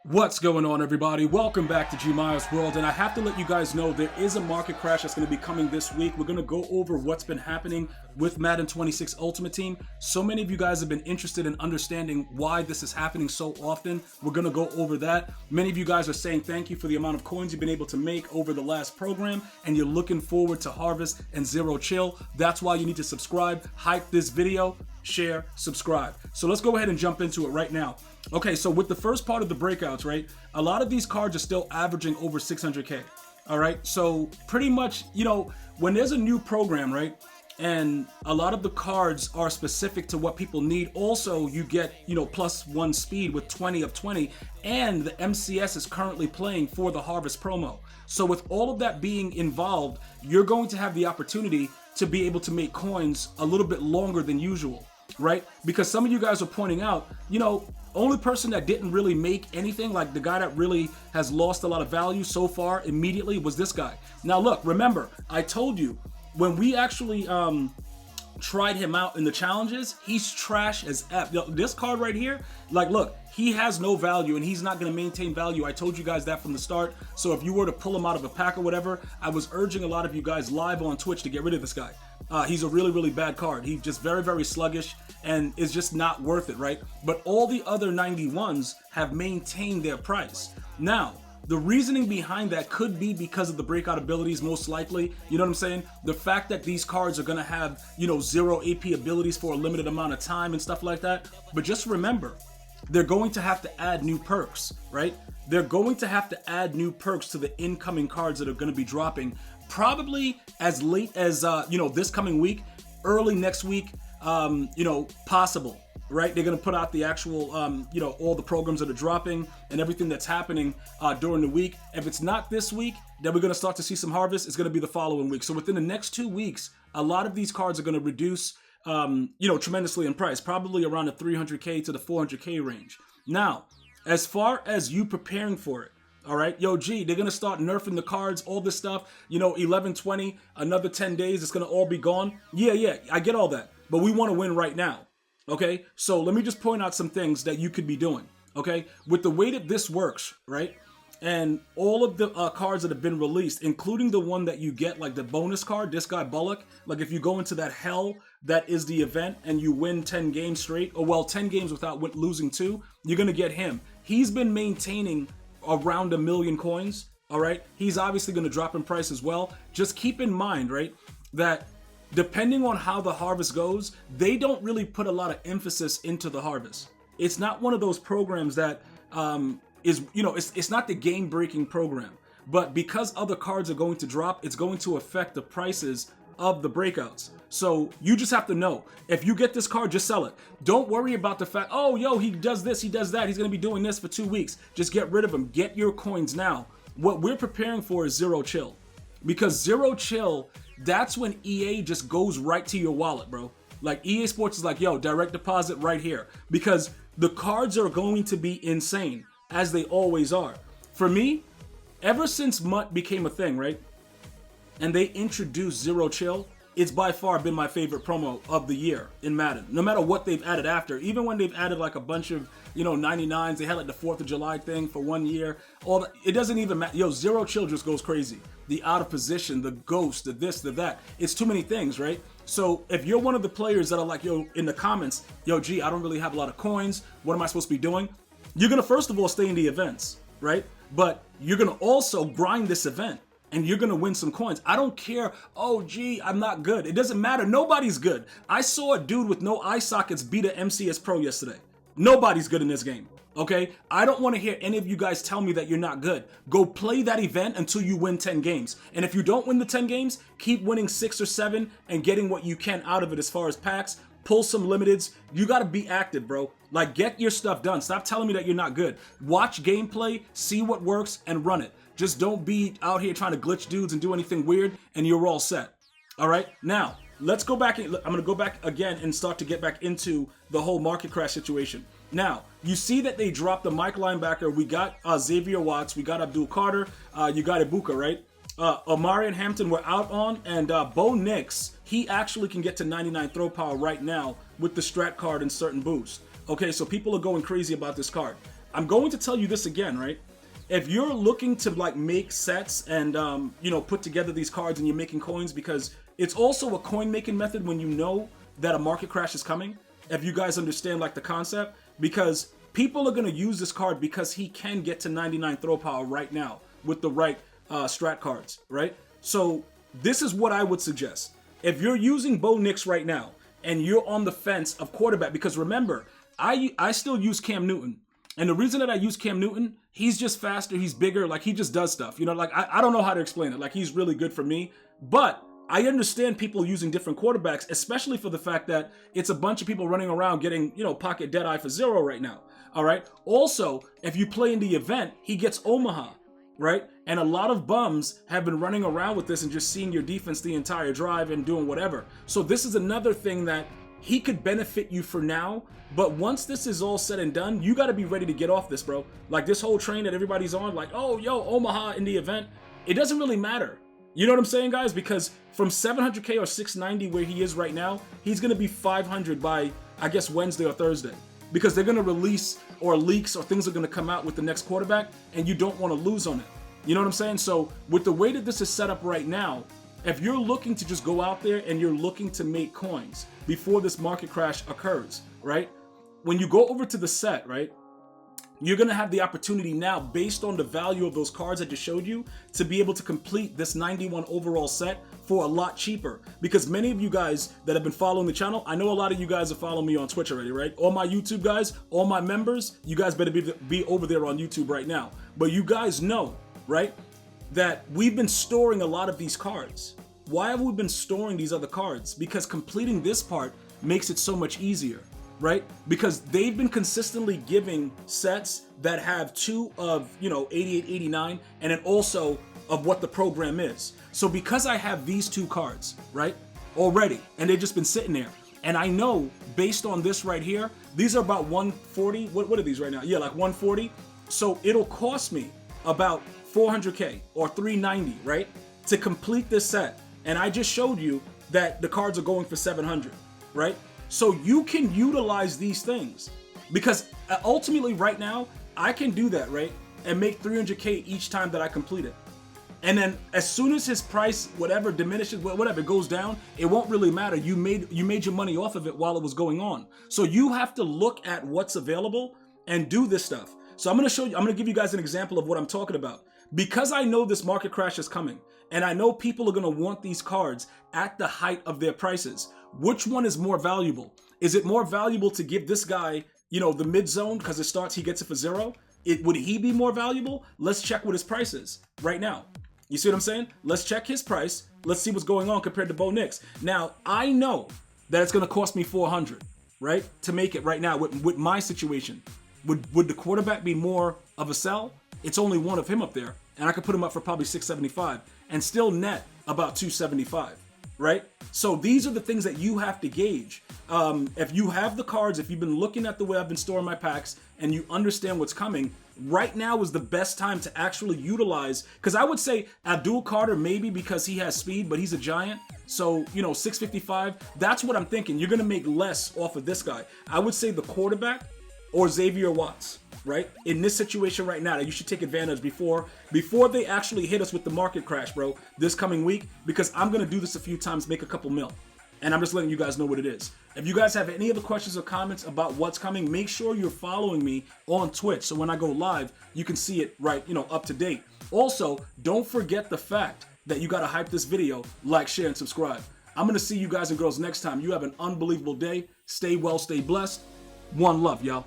What's going on, everybody? Welcome back to GmiasWorld, and I have to let you guys know there is a market crash that's going to be coming this week. We're going to go over what's been happening with Madden 26 Ultimate Team. So many of you guys have been interested in understanding why this is happening so often. We're going to go over that. Many of you guys are saying thank you for the amount of coins you've been able to make over the last program, and you're looking forward to Harvest and Zero Chill. That's why you need to subscribe, hype this video, share, subscribe. So let's go ahead and jump into it right now. Okay, so with the first part of the breakouts, right, a lot of these cards are still averaging over 600K. All right, so pretty much, when there's a new program, right, and a lot of the cards are specific to what people need. Also, you get, +1 speed with 20 of 20, and the MCS is currently playing for the Harvest promo. So with all of that being involved, you're going to have the opportunity to be able to make coins a little bit longer than usual, right? Because some of you guys are pointing out, only person that didn't really make anything, like the guy that really has lost a lot of value so far immediately, was this guy. Now look, remember, I told you, when we actually tried him out in the challenges, he's trash as F. This card right here, like look, he has no value and he's not going to maintain value. I told you guys that from the start. So if you were to pull him out of a pack or whatever, I was urging a lot of you guys live on Twitch to get rid of this guy. He's a really, really bad card. He's just very, very sluggish and is just not worth it, right? But all the other 91s have maintained their price. Now, the reasoning behind that could be because of the breakout abilities, most likely. You know what I'm saying? The fact that these cards are going to have, 0 AP abilities for a limited amount of time and stuff like that. But just remember, they're going to have to add new perks, right? They're going to have to add new perks to the incoming cards that are going to be dropping probably as late as, this coming week, early next week, possible. Right, they're gonna put out the actual, all the programs that are dropping and everything that's happening during the week. If it's not this week, then we're gonna start to see some harvest. It's gonna be the following week. So within the next 2 weeks, a lot of these cards are gonna reduce, tremendously in price, probably around the 300K to the 400K range. Now, as far as you preparing for it, all right, they're gonna start nerfing the cards, all this stuff. 11, 20, another 10 days, it's gonna all be gone. Yeah, I get all that, but we want to win right now. Okay, so let me just point out some things that you could be doing, okay? With the way that this works, right? And all of the cards that have been released, including the one that you get, like the bonus card, this guy Bullock, like if you go into that hell that is the event and you win 10 games straight, or well, 10 games without losing 2, you're gonna get him. He's been maintaining around 1 million coins, all right? He's obviously gonna drop in price as well. Just keep in mind, right, that depending on how the harvest goes, they don't really put a lot of emphasis into the harvest. It's not one of those programs that it's not the game-breaking program. But because other cards are going to drop, it's going to affect the prices of the breakouts. So you just have to know, if you get this card, just sell it. Don't worry about the fact, he does this, he does that, he's going to be doing this for 2 weeks. Just get rid of him. Get your coins now. What we're preparing for is Zero Chill. Because Zero Chill, that's when EA just goes right to your wallet, bro. Like EA Sports is like, direct deposit right here. Because the cards are going to be insane, as they always are. For me, ever since MUT became a thing, right? And they introduced Zero Chill, it's by far been my favorite promo of the year in Madden. No matter what they've added after, even when they've added like a bunch of, 99s, they had like the 4th of July thing for 1 year. All that, it doesn't even matter. Zero Chill just goes crazy. The out of position, the ghost, the this, the that. It's too many things, right? So if you're one of the players that are like, in the comments, I don't really have a lot of coins. What am I supposed to be doing? You're gonna first of all stay in the events, right? But you're gonna also grind this event. And you're gonna win some coins. I don't care, I'm not good. It doesn't matter, nobody's good. I saw a dude with no eye sockets beat a MCS Pro yesterday. Nobody's good in this game, okay? I don't wanna hear any of you guys tell me that you're not good. Go play that event until you win 10 games. And if you don't win the 10 games, keep winning 6 or 7 and getting what you can out of it as far as packs. Pull some limiteds. You gotta be active, bro. Like, get your stuff done. Stop telling me that you're not good. Watch gameplay, see what works, and run it. Just don't be out here trying to glitch dudes and do anything weird, and you're all set. All right? Now, let's go back. I'm going to go back again and start to get back into the whole market crash situation. Now, you see that they dropped the Mike linebacker. We got Xavier Watts. We got Abdul Carter. You got Ibuka, right? Omari and Hampton were out on, and Bo Nix, he actually can get to 99 throw power right now with the strat card and certain boost. Okay, so people are going crazy about this card. I'm going to tell you this again, right? If you're looking to like make sets and you know, put together these cards and you're making coins, because it's also a coin making method when you know that a market crash is coming. If you guys understand like the concept, because people are going to use this card because he can get to 99 throw power right now with the right strat cards, right? So this is what I would suggest. If you're using Bo Nix right now and you're on the fence of quarterback, because remember, I still use Cam Newton. And the reason that I use Cam Newton, he's just faster, he's bigger, like he just does stuff. You know, like I don't know how to explain it. Like he's really good for me. But I understand people using different quarterbacks, especially for the fact that it's a bunch of people running around getting, you know, pocket dead eye for 0 right now. All right. Also, if you play in the event, he gets Omaha, right? And a lot of bums have been running around with this and just seeing your defense the entire drive and doing whatever. So this is another thing that he could benefit you for now, but once this is all said and done, you got to be ready to get off this, bro. Like this whole train that everybody's on, like, oh, yo, Omaha in the event, it doesn't really matter. You know what I'm saying, guys? Because from 700K or 690 where he is right now, he's going to be 500 by, I guess, Wednesday or Thursday. Because they're going to release or leaks or things are going to come out with the next quarterback, and you don't want to lose on it. You know what I'm saying? So with the way that this is set up right now, if you're looking to just go out there and you're looking to make coins before this market crash occurs, right? When you go over to the set, right, you're going to have the opportunity now, based on the value of those cards I just showed you, to be able to complete this 91 overall set for a lot cheaper. Because many of you guys that have been following the channel, I know a lot of you guys are following me on Twitch already, right? All my YouTube guys, all my members, you guys better be over there on YouTube right now. But you guys know, right, that we've been storing a lot of these cards. Why have we been storing these other cards? Because completing this part makes it so much easier, right? Because they've been consistently giving sets that have 2 of, you know, 88, 89, and then also of what the program is. So because I have these 2 cards, right, already, and they've just been sitting there, and I know based on this right here, these are about 140. What are these right now? Yeah, like 140. So it'll cost me about 400K or 390, right, to complete this set. And I just showed you that the cards are going for 700, right? So you can utilize these things, because ultimately right now I can do that, right, and make 300K each time that I complete it. And then as soon as his price, whatever, diminishes, whatever, goes down, it won't really matter. You made your money off of it while it was going on. So you have to look at what's available and do this stuff. So I'm going to show you, I'm going to give you guys an example of what I'm talking about. Because I know this market crash is coming, and I know people are going to want these cards at the height of their prices. Which one is more valuable? Is it more valuable to give this guy, you know, the mid zone because it starts, he gets it for 0? Would he be more valuable? Let's check what his price is right now. You see what I'm saying? Let's check his price. Let's see what's going on compared to Bo Nix. Now, I know that it's going to cost me 400, right, to make it right now with my situation. Would the quarterback be more of a sell? It's only one of him up there, and I could put him up for probably 675 and still net about 275, right? So these are the things that you have to gauge. If you have the cards, if you've been looking at the way I've been storing my packs and you understand what's coming, right now is the best time to actually utilize, because I would say Abdul Carter maybe because he has speed, but he's a giant. So, you know, 655, that's what I'm thinking. You're going to make less off of this guy. I would say the quarterback or Xavier Watts, right? In this situation right now, that you should take advantage before they actually hit us with the market crash, bro, this coming week, because I'm going to do this a few times, make a couple mil. And I'm just letting you guys know what it is. If you guys have any other questions or comments about what's coming, make sure you're following me on Twitch. So when I go live, you can see it right, you know, up to date. Also, don't forget the fact that you got to hype this video, like, share, and subscribe. I'm going to see you guys and girls next time. You have an unbelievable day. Stay well, stay blessed. One love, y'all.